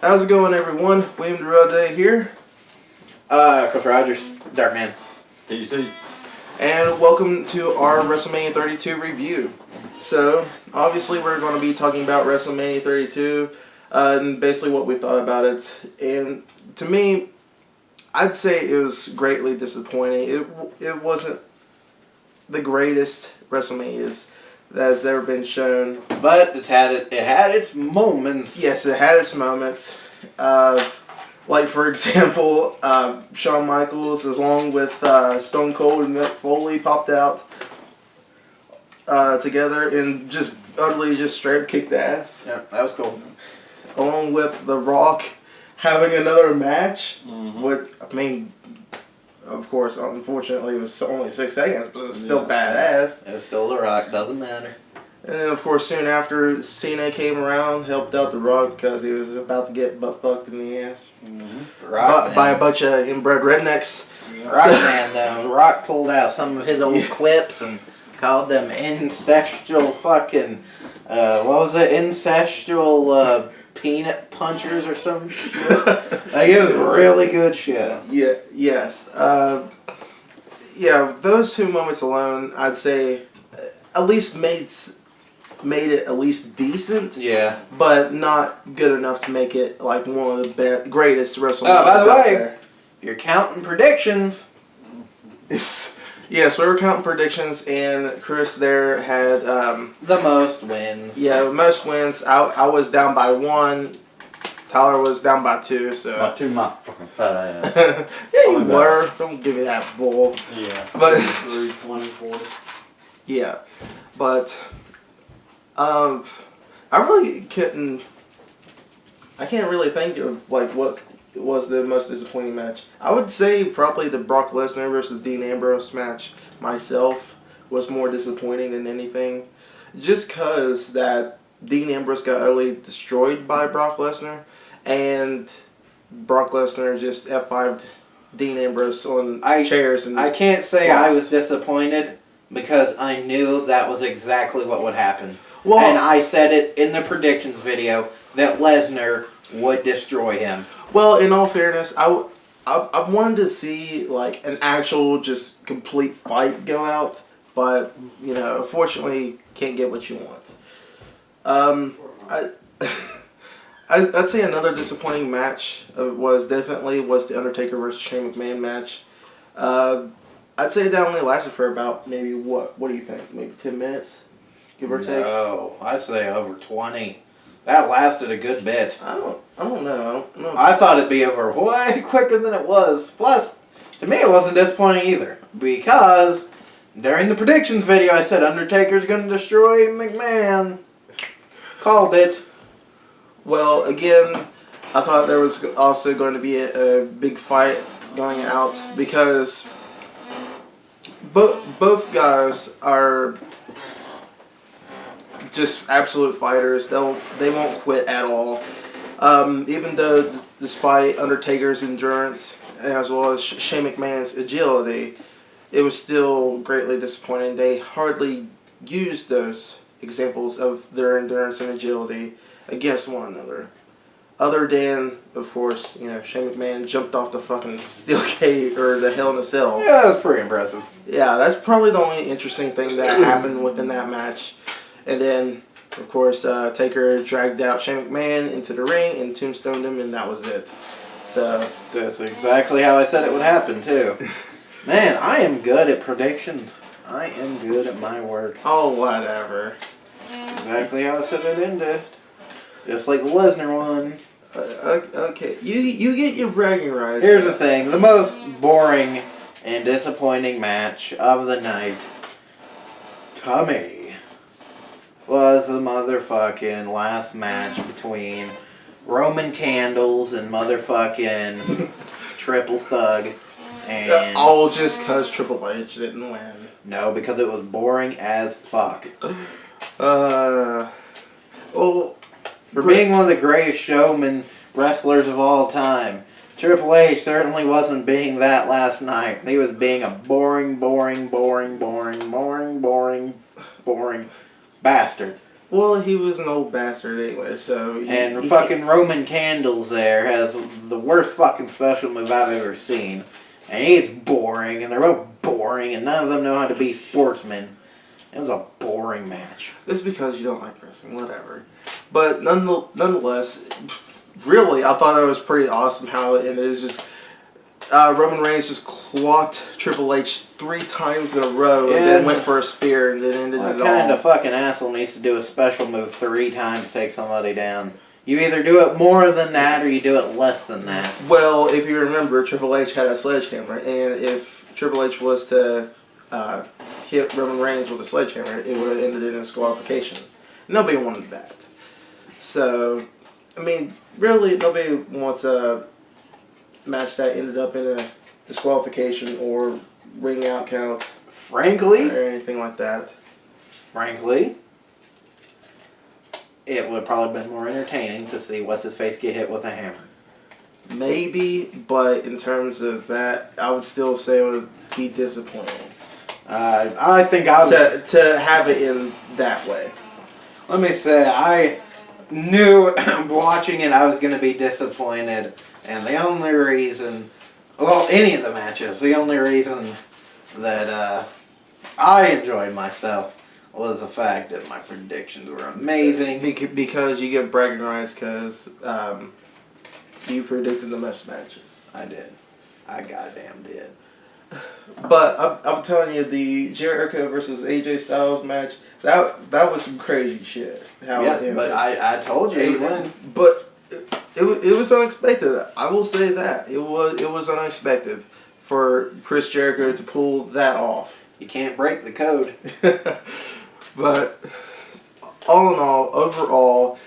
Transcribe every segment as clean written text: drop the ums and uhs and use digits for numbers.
How's it going, everyone? William Day here. Chris Rogers, Darkman. DC. And welcome to our WrestleMania 32 review. So, obviously we're going to be talking about WrestleMania 32 and basically what we thought about it. And to me, I'd say it was greatly disappointing. It wasn't the greatest WrestleManias that has ever been shown. But it had its moments. Yes, it had its moments. Like, for example, Shawn Michaels, along with Stone Cold and Mick Foley, popped out together and just utterly just straight kicked ass. Yeah, that was cool. Along with The Rock having another match. Mm-hmm. I mean, of course, unfortunately, it was only 6 seconds, but it was still badass. It was still The Rock, doesn't matter. And then, of course, soon after, Cena came around, helped out The Rock because he was about to get butt fucked in the ass. Mm-hmm. By a bunch of inbred rednecks. Rock man, though. Rock pulled out some of his old quips and called them ancestral fucking, what was it? Ancestral peanut punchers or some shit. Like, it was really good shit. Yeah, yes. Yeah, those two moments alone, I'd say, at least made it at least decent. Yeah. But not good enough to make it like one of the greatest WrestleManias Oh, by the out way, there. you're counting predictions. Yes, we were counting predictions, and Chris there had The most wins. Yeah, most wins. I was down by 1. Tyler was down by 2. So By 2, my fucking fat ass. yeah, you Oh my were. God. Don't give me that bull. Yeah. But 3, 20, 40. yeah, but I really couldn't. I can't really think of like what was the most disappointing match. I would say probably the Brock Lesnar versus Dean Ambrose match myself was more disappointing than anything, just because that Dean Ambrose got utterly destroyed by Brock Lesnar, and Brock Lesnar just F5'd Dean Ambrose on chairs. And I can't say lost. I was disappointed because I knew that was exactly what would happen. Well, and I said it in the predictions video that Lesnar would destroy him. well, in all fairness, I wanted to see like an actual just complete fight go out, but you know, unfortunately, can't get what you want. I'd say another disappointing match was the Undertaker versus Shane McMahon match. I'd say that only lasted for about maybe what do you think? Maybe 10 minutes, give or take. No, I'd say over 20. That lasted a good bit. I don't know. I thought it'd be over way quicker than it was. Plus, to me, it wasn't disappointing either because during the predictions video, I said Undertaker's going to destroy McMahon. Called it. Well, again, I thought there was also going to be a big fight going out because both guys are just absolute fighters. They won't quit at all. Even though, despite Undertaker's endurance as well as Shane McMahon's agility, it was still greatly disappointing. They hardly used those examples of their endurance and agility against one another. Other than, of course, Shane McMahon jumped off the fucking steel cage or the Hell in a Cell. Yeah, that was pretty impressive. Yeah, that's probably the only interesting thing that happened within that match. And then, of course, Taker dragged out Shane McMahon into the ring and tombstoned him, and that was it. So That's exactly how I said it would happen, too. Man, I am good at predictions. I am good at my work. oh, whatever. That's exactly how I said it ended. Just like the Lesnar one. Okay, you get your bragging rights. Here's the thing. The most boring and disappointing match of the night, to me, was the motherfucking last match between Roman Candles and motherfucking Triple Thug. And all just because Triple H didn't win. no, because it was boring as fuck. Well, For being one of the greatest showman wrestlers of all time, Triple H certainly wasn't being that last night. He was being a boring bastard. Well, he was an old bastard anyway, so... And fucking Roman Candles there has the worst fucking special move I've ever seen. And he's boring, and they're both boring, and none of them know how to be sportsmen. It was a boring match. It's because you don't like wrestling, whatever. But nonetheless, really, I thought that was pretty awesome how it ended. It was just... Roman Reigns just clocked Triple H 3 times in a row and then went for a spear and then ended it all. What kind of fucking asshole needs to do a special move 3 times to take somebody down? You either do it more than that or you do it less than that. Well, if you remember, Triple H had a sledgehammer, and if Triple H was to hit Roman Reigns with a sledgehammer, it would have ended in a disqualification. Nobody wanted that. So, I mean, really, nobody wants a match that ended up in a disqualification or ring out count Frankly, or anything like that. It would probably been more entertaining to see what's his face get hit with a hammer. Maybe, but in terms of that, I would still say it would be disappointing. I think I was... To have it in that way. Let me say, I knew watching it I was going to be disappointed. And the only reason... Well, any of the matches, the only reason that I enjoyed myself was the fact that my predictions were amazing. Because you get bragging rights because you predicted the best matches. I did. I goddamn did. But I'm telling you, the Jericho versus AJ Styles match, that was some crazy shit. How it ended. But I told you he'd win. But it was unexpected. I will say that. It was unexpected for Chris Jericho to pull that off. You can't break the code. But all in all, overall,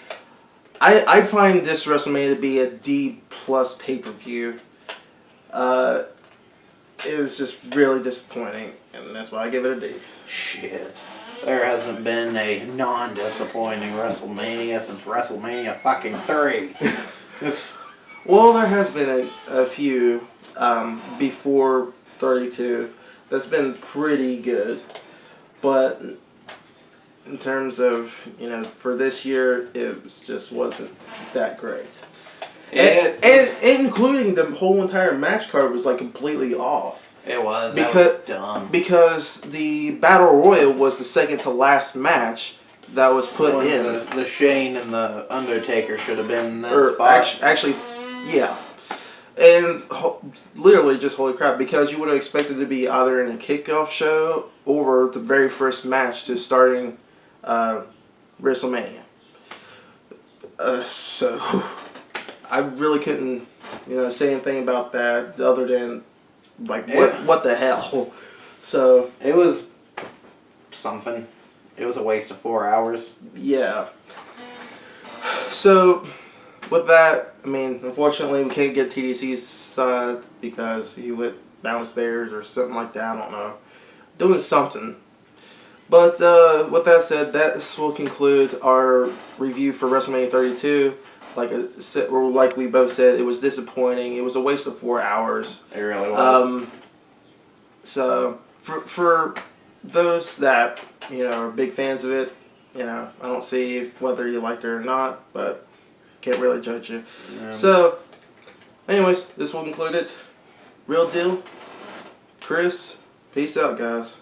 I find this WrestleMania to be a D+ pay-per-view. It was just really disappointing, and that's why I give it a D. Shit. There hasn't been a non-disappointing WrestleMania since WrestleMania fucking 3. Well, there has been a few before 32 that's been pretty good, but in terms of, for this year, it just wasn't that great. And including the whole entire match card was like completely off. It was. That was dumb. Because the Battle Royal was the second to last match that was put in. The Shane and the Undertaker should have been in that spot. Actually, yeah. And literally just holy crap, because you would have expected to be either in a kickoff show or the very first match to starting WrestleMania. So I really couldn't, say anything about that other than like what the hell. So it was something. It was a waste of 4 hours. Yeah. So with that, I mean, unfortunately, we can't get TDC's side because he went downstairs or something like that. I don't know. Doing something. But with that said, that will conclude our review for WrestleMania 32. Like we both said, it was disappointing. It was a waste of 4 hours. It really was. So for those that are big fans of it, I don't see whether you liked it or not, but can't really judge you. Yeah. So, anyways, this will conclude it. Real deal. Chris, peace out, guys.